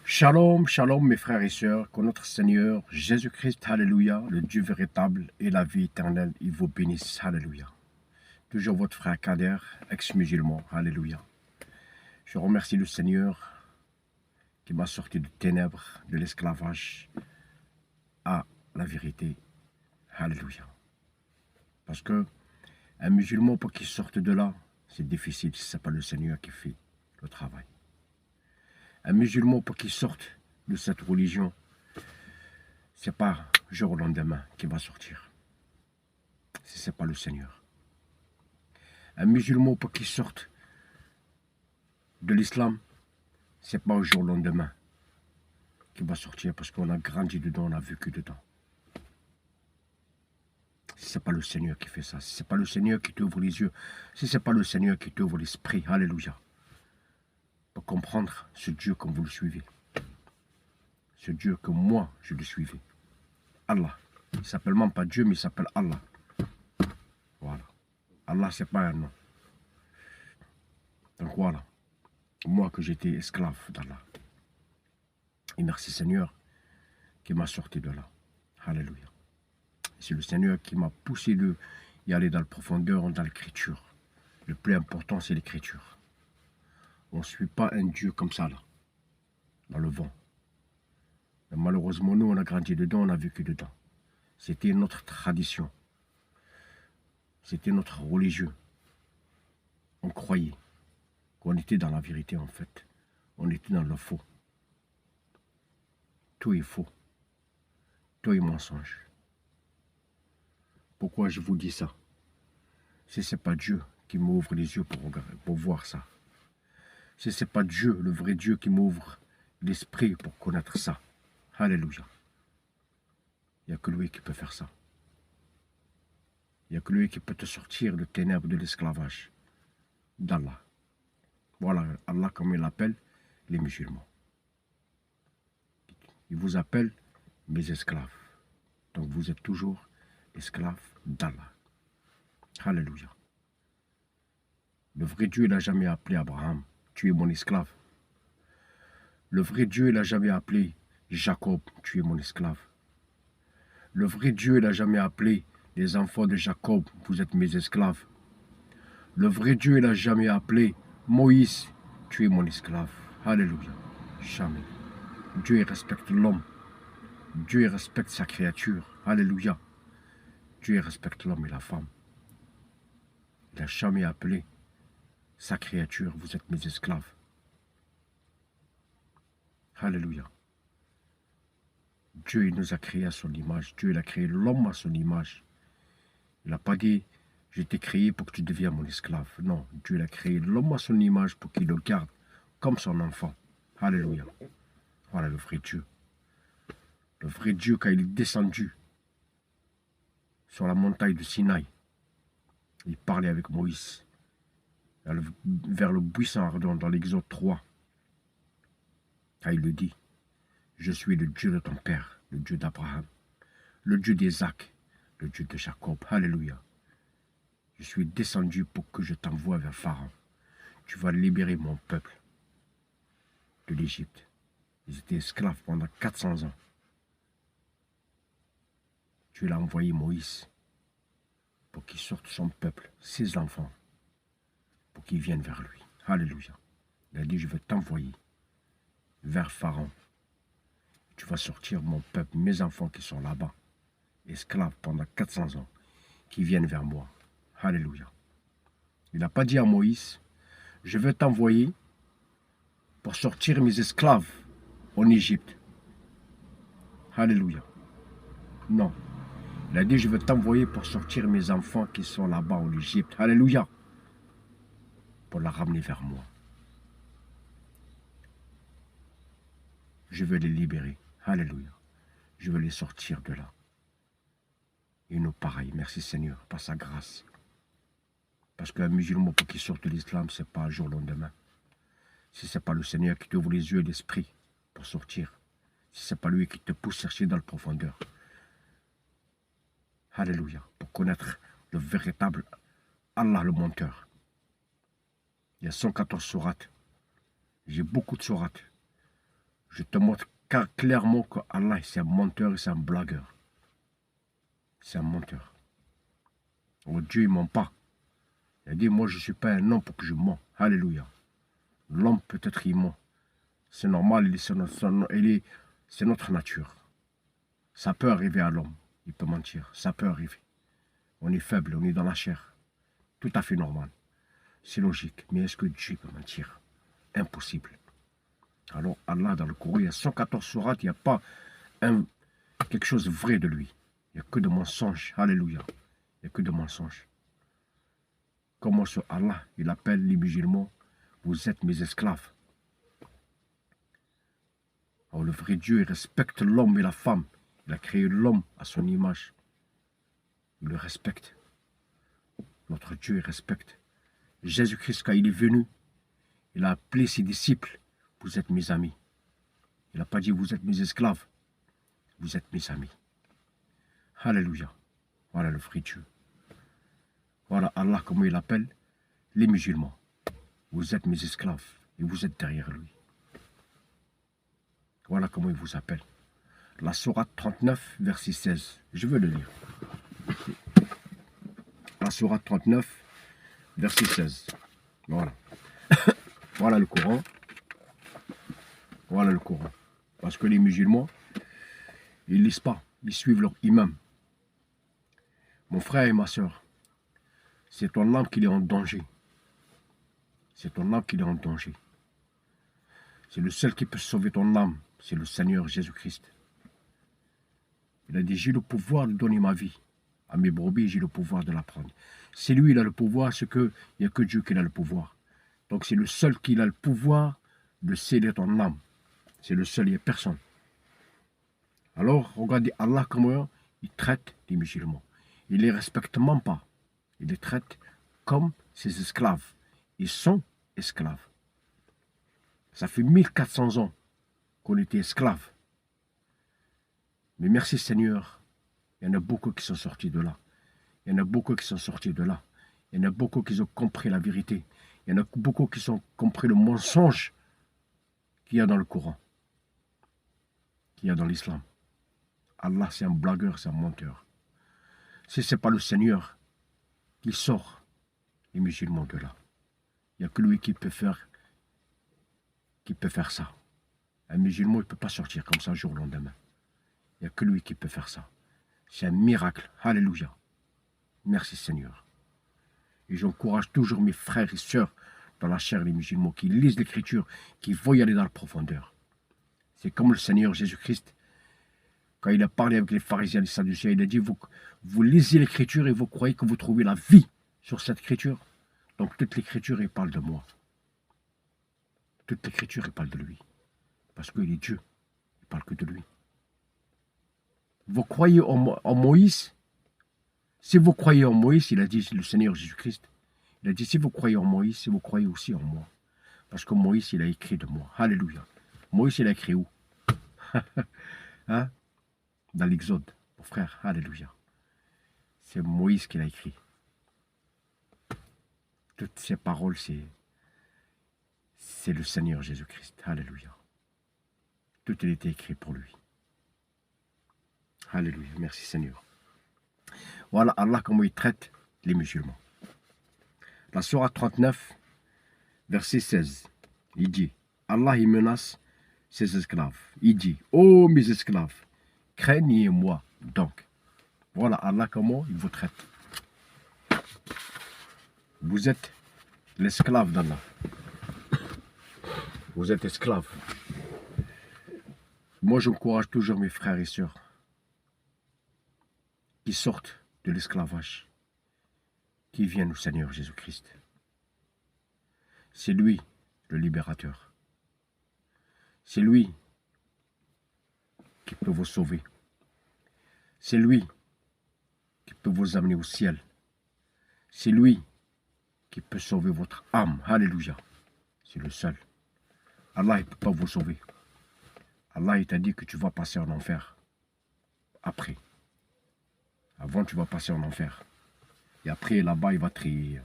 Shalom, shalom mes frères et sœurs, que notre Seigneur Jésus-Christ, alléluia, le Dieu véritable et la vie éternelle, il vous bénisse, alléluia. Toujours votre frère Kader, ex-musulman, alléluia. Je remercie le Seigneur qui m'a sorti de ténèbres, de l'esclavage à la vérité, alléluia. Parce que un musulman pour qu'il sorte de là, c'est difficile si ce n'est pas le Seigneur qui fait le travail. Un musulman pour qu'il sorte de cette religion, ce n'est pas jour au lendemain qu'il va sortir. Si ce n'est pas le Seigneur. Un musulman pour qu'il sorte de l'islam, ce n'est pas au jour au lendemain qu'il va sortir parce qu'on a grandi dedans, on a vécu dedans. Si ce n'est pas le Seigneur qui fait ça, si ce n'est pas le Seigneur qui t'ouvre les yeux, si ce n'est pas le Seigneur qui t'ouvre l'esprit, alléluia, pour comprendre ce Dieu comme vous le suivez. Ce Dieu que moi, je le suivais. Allah. Il ne s'appelle même pas Dieu, mais il s'appelle Allah. Voilà. Allah, ce n'est pas un nom. Donc voilà. Moi que j'étais esclave d'Allah. Et merci Seigneur qui m'a sorti de là. Alléluia. C'est le Seigneur qui m'a poussé d'y aller dans la profondeur, dans l'écriture. Le plus important, c'est l'écriture. On ne suit pas un Dieu comme ça, là, dans le vent. Mais malheureusement, nous, on a grandi dedans, on a vécu dedans. C'était notre tradition. C'était notre religieux. On croyait qu'on était dans la vérité, en fait. On était dans le faux. Tout est faux. Tout est mensonge. Pourquoi je vous dis ça? Si ce n'est pas Dieu qui m'ouvre les yeux pour voir ça. Si ce n'est pas Dieu, le vrai Dieu, qui m'ouvre l'esprit pour connaître ça. Alléluia. Il n'y a que lui qui peut faire ça. Il n'y a que lui qui peut te sortir de ténèbres de l'esclavage d'Allah. Voilà, Allah comme il l'appelle les musulmans. Il vous appelle mes esclaves. Donc vous êtes toujours esclaves d'Allah. Alléluia. Le vrai Dieu, il n'a jamais appelé Abraham, tu es mon esclave. Le vrai Dieu, il n'a jamais appelé Jacob, tu es mon esclave. Le vrai Dieu, il n'a jamais appelé les enfants de Jacob, vous êtes mes esclaves. Le vrai Dieu, il n'a jamais appelé Moïse, tu es mon esclave. Alléluia. Jamais. Dieu, il respecte l'homme. Dieu, il respecte sa créature. Alléluia. Dieu, il respecte l'homme et la femme. Il n'a jamais appelé sa créature, vous êtes mes esclaves. Alléluia. Dieu, il nous a créés à son image. Dieu, il a créé l'homme à son image. Il n'a pas dit, je t'ai créé pour que tu deviennes mon esclave. Non, Dieu, il a créé l'homme à son image pour qu'il le garde comme son enfant. Alléluia. Voilà le vrai Dieu. Le vrai Dieu, quand il est descendu sur la montagne du Sinaï, il parlait avec Moïse vers le buisson ardent dans l'Exode 3. Quand il le dit, je suis le Dieu de ton père, le Dieu d'Abraham, le Dieu d'Isaac, le Dieu de Jacob. Alléluia. Je suis descendu pour que je t'envoie vers Pharaon. Tu vas libérer mon peuple de l'Égypte. Ils étaient esclaves pendant 400 ans. Tu l'as envoyé Moïse pour qu'il sorte son peuple, ses enfants, pour qu'ils viennent vers lui. Alléluia. Il a dit, je vais t'envoyer vers Pharaon. Tu vas sortir mon peuple, mes enfants qui sont là-bas, esclaves pendant 400 ans, qui viennent vers moi. Alléluia. Il n'a pas dit à Moïse, je vais t'envoyer pour sortir mes esclaves en Égypte. Alléluia. Non. Il a dit, je vais t'envoyer pour sortir mes enfants qui sont là-bas en Égypte. Alléluia. Pour la ramener vers moi. Je vais les libérer. Alléluia. Je vais les sortir de là. Et nous pareil. Merci Seigneur, par sa grâce. Parce qu'un musulman, pour qu'il sorte de l'islam, ce n'est pas un jour au lendemain. Si ce n'est pas le Seigneur qui t'ouvre les yeux et l'esprit pour sortir. Si ce n'est pas lui qui te pousse chercher dans la profondeur. Alléluia. Pour connaître le véritable Allah, le menteur. Il y a 114 sourates. J'ai beaucoup de sourates. Je te montre clairement que Allah, c'est un menteur et c'est un blagueur. C'est un menteur. Oh, Dieu, il ne ment pas. Il a dit, moi, je ne suis pas un homme pour que je mens. Alléluia. L'homme, peut-être, il ment. C'est normal, c'est notre nature. Ça peut arriver à l'homme. Il peut mentir. Ça peut arriver. On est faible, on est dans la chair. Tout à fait normal. C'est logique. Mais est-ce que Dieu peut mentir? Impossible. Alors, Allah, dans le Coran, il y a 114 sourates, il n'y a pas quelque chose de vrai de lui. Il n'y a que de mensonges. Alléluia. Il n'y a que de mensonges. Comment ce Allah, il appelle les musulmans, vous êtes mes esclaves. Alors, le vrai Dieu, il respecte l'homme et la femme. Il a créé l'homme à son image. Il le respecte. Notre Dieu, il respecte. Jésus-Christ, quand il est venu, il a appelé ses disciples, vous êtes mes amis. Il n'a pas dit, vous êtes mes esclaves. Vous êtes mes amis. Alléluia. Voilà le vrai Dieu. Voilà Allah, comment il appelle les musulmans. Vous êtes mes esclaves et vous êtes derrière lui. Voilà comment il vous appelle. La sourate 39, verset 16. Je veux le lire. La sourate 39, verset 16. Voilà. Voilà le Coran. Voilà le Coran. Parce que les musulmans, ils ne lisent pas. Ils suivent leur imam. Mon frère et ma soeur, c'est ton âme qui est en danger. C'est ton âme qui est en danger. C'est le seul qui peut sauver ton âme. C'est le Seigneur Jésus-Christ. Il a dit, j'ai le pouvoir de donner ma vie à mes brebis, j'ai le pouvoir de la prendre. C'est lui, il a le pouvoir, c'est que il n'y a que Dieu qui a le pouvoir. Donc c'est le seul qui a le pouvoir de sceller ton âme. C'est le seul, il n'y a personne. Alors, regardez Allah comment il traite les musulmans. Il ne les respecte même pas. Il les traite comme ses esclaves. Ils sont esclaves. Ça fait 1400 ans qu'on était esclaves. Mais merci Seigneur, il y en a beaucoup qui sont sortis de là. Il y en a beaucoup qui sont sortis de là. Il y en a beaucoup qui ont compris la vérité. Il y en a beaucoup qui ont compris le mensonge qu'il y a dans le Coran, qu'il y a dans l'islam. Allah, c'est un blagueur, c'est un menteur. Si ce n'est pas le Seigneur qui sort les musulmans de là, il n'y a que lui qui peut faire ça. Un musulman, il ne peut pas sortir comme ça jour au lendemain. Il n'y a que lui qui peut faire ça. C'est un miracle. Alléluia. Merci Seigneur. Et j'encourage toujours mes frères et sœurs dans la chair, les musulmans, qui lisent l'Écriture, qui vont y aller dans la profondeur. C'est comme le Seigneur Jésus-Christ, quand il a parlé avec les pharisiens et les sadducéens, il a dit, vous lisez l'Écriture et vous croyez que vous trouvez la vie sur cette Écriture. Donc toute l'Écriture, elle parle de moi. Toute l'Écriture, elle parle de lui. Parce qu'il est Dieu. Il ne parle que de lui. Vous croyez en Moïse? Si vous croyez en Moïse, il a dit le Seigneur Jésus-Christ, il a dit si vous croyez en Moïse, si vous croyez aussi en moi. Parce que Moïse, il a écrit de moi. Alléluia. Moïse, il a écrit où? Hein? Dans l'Exode, mon frère. Alléluia. C'est Moïse qui l'a écrit. Toutes ces paroles, c'est le Seigneur Jésus-Christ. Alléluia. Tout a été écrit pour lui. Alléluia. Merci Seigneur. Voilà Allah comment il traite les musulmans. La sourate 39, verset 16. Il dit, Allah il menace ses esclaves. Il dit, ô mes esclaves, craignez-moi donc. Voilà Allah comment il vous traite. Vous êtes l'esclave d'Allah. Vous êtes esclave. Moi j'encourage toujours mes frères et sœurs qui sortent de l'esclavage, qui viennent au Seigneur Jésus-Christ. C'est lui le libérateur. C'est lui qui peut vous sauver. C'est lui qui peut vous amener au ciel. C'est lui qui peut sauver votre âme. Alléluia. C'est le seul. Allah ne peut pas vous sauver. Allah il t'a dit que tu vas passer en enfer. Après. Avant, tu vas passer en enfer. Et après, là-bas, il va trier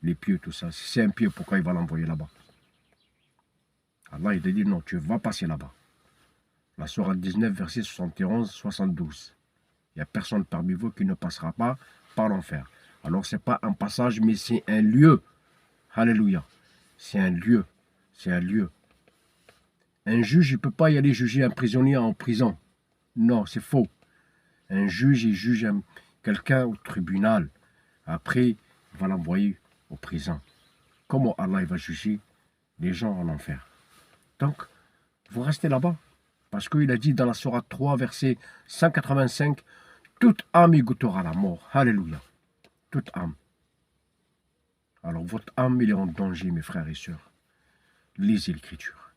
les pieux, tout ça. Si c'est un pieu, pourquoi il va l'envoyer là-bas? Allah, il te dit, non, tu vas passer là-bas. La sourate 19, verset 71-72. Il n'y a personne parmi vous qui ne passera pas par l'enfer. Alors, ce n'est pas un passage, mais c'est un lieu. Alléluia. C'est un lieu. C'est un lieu. Un juge, il ne peut pas y aller juger un prisonnier en prison. Non, c'est faux. Un juge, il juge quelqu'un au tribunal. Après, il va l'envoyer au prison. Comment Allah il va juger les gens en enfer? Donc, vous restez là-bas. Parce qu'il a dit dans la sourate 3, verset 185, toute âme y goûtera la mort. Alléluia. Toute âme. Alors, votre âme, il est en danger, mes frères et sœurs. Lisez l'Écriture.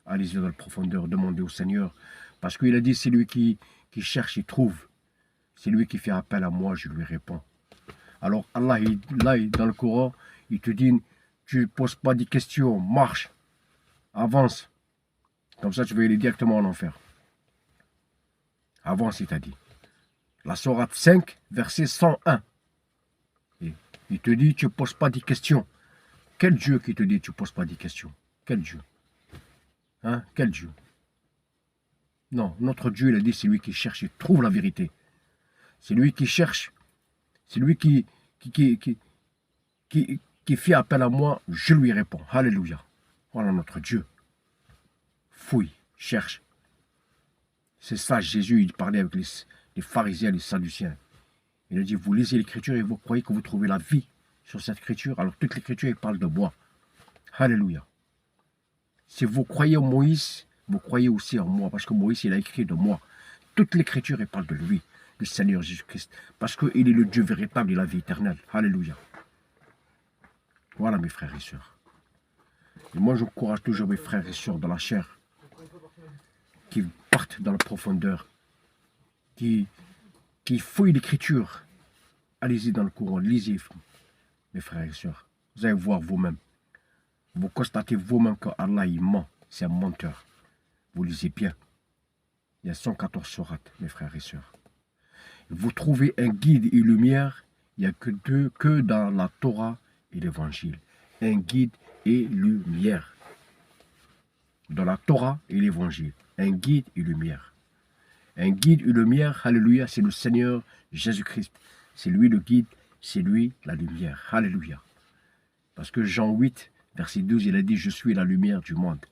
Allez-y dans la profondeur, demandez au Seigneur. Parce qu'il a dit, c'est lui qui cherche, il trouve. C'est lui qui fait appel à moi, je lui réponds. Alors, Allah, là, dans le Coran, il te dit, tu ne poses pas des questions, marche, avance. Comme ça, tu vas aller directement en enfer. Avance, il t'a dit. La sourate 5, verset 101. Et il te dit, tu ne poses pas des questions. Quel Dieu qui te dit, tu ne poses pas des questions? Quel Dieu? Hein? Quel Dieu? Non, notre Dieu, il a dit, c'est lui qui cherche et trouve la vérité. C'est lui qui cherche. C'est lui qui fait appel à moi, je lui réponds. Alléluia. Voilà notre Dieu. Fouille, cherche. C'est ça, Jésus, il parlait avec les pharisiens, les sadduciens. Il a dit, vous lisez l'Écriture et vous croyez que vous trouvez la vie sur cette Écriture. Alors toute l'Écriture, il parle de moi. Alléluia. Si vous croyez en Moïse, vous croyez aussi en moi, parce que Moïse, il a écrit de moi. Toute l'Écriture, il parle de lui, du Seigneur Jésus-Christ, parce qu'il est le Dieu véritable et la vie éternelle. Alléluia. Voilà mes frères et sœurs. Et moi, j'encourage toujours mes frères et sœurs dans la chair, qui partent dans la profondeur, qui fouillent l'Écriture. Allez-y dans le courant, lisez, mes frères et sœurs. Vous allez voir vous-même. Vous constatez vous-même que Allah, il ment. C'est un menteur. Vous lisez bien. Il y a 114 sourates, mes frères et sœurs. Vous trouvez un guide et lumière, il n'y a que dans la Torah et l'Évangile. Un guide et lumière. Dans la Torah et l'Évangile. Un guide et lumière. Un guide et lumière, alléluia, c'est le Seigneur Jésus-Christ. C'est lui le guide, c'est lui la lumière. Alléluia. Parce que Jean 8, verset 12, il a dit, je suis la lumière du monde.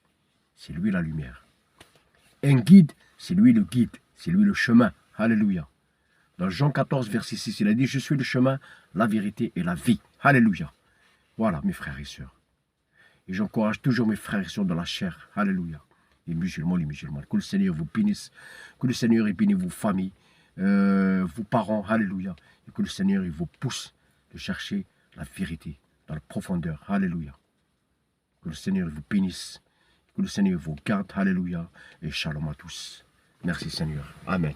C'est lui la lumière. Un guide, c'est lui le guide, c'est lui le chemin. Alléluia. Dans Jean 14, verset 6, il a dit, je suis le chemin, la vérité et la vie. Alléluia. Voilà, mes frères et sœurs. Et j'encourage toujours mes frères et sœurs dans la chair. Alléluia. Les musulmans. Que le Seigneur vous bénisse. Que le Seigneur bénisse vos familles, vos parents. Alléluia. Et que le Seigneur il vous pousse de chercher la vérité dans la profondeur. Alléluia. Que le Seigneur vous bénisse. Que le Seigneur vous garde. Alléluia. Et shalom à tous. Merci Seigneur. Amen.